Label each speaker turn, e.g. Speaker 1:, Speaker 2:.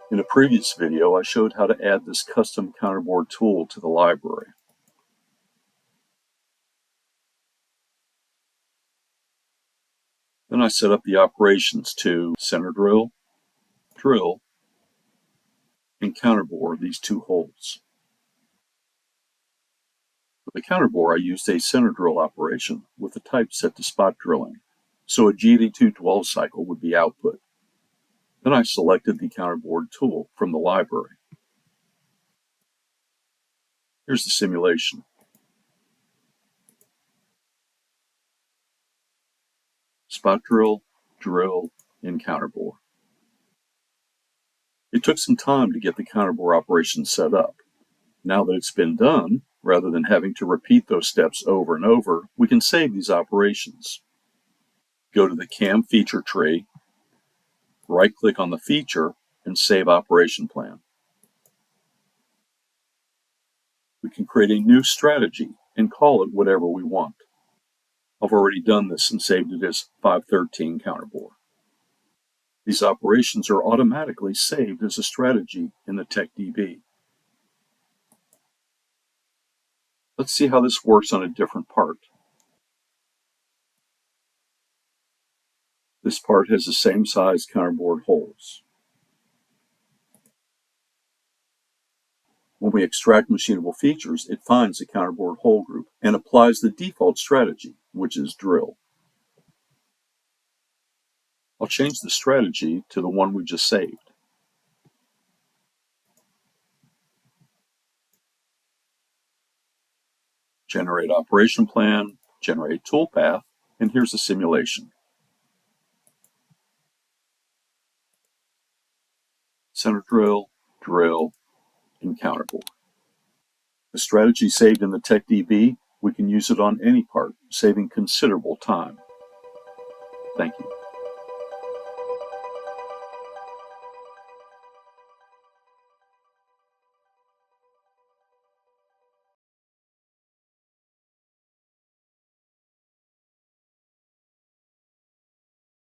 Speaker 1: In a previous video, I showed how to add this custom counterboard tool to the library. Then I set up the operations to center drill, drill, and counterbore these two holes. For the counterbore, I used a center drill operation with the type set to spot drilling, so a GD212 cycle would be output. Then I selected the counterboard tool from the library. Here's the simulation. Spot drill, drill, and counterbore. It took some time to get the counterbore operation set up. Now that it's been done, rather than having to repeat those steps over and over, we can save these operations. Go to the CAM feature tree, right-click on the feature, and save operation plan. We can create a new strategy and call it whatever we want. I've already done this and saved it as 513 counterbore. These operations are automatically saved as a strategy in the TechDB. Let's see how this works on a different part. This part has the same size counterboard holes. When we extract machinable features, it finds the counterboard hole group and applies the default strategy, which is drill. I'll change the strategy to the one we just saved. Generate operation plan, generate toolpath, and here's the simulation. Center drill, drill, and counterbore. The strategy saved in the TechDB, we can use it on any part, saving considerable time. Thank you.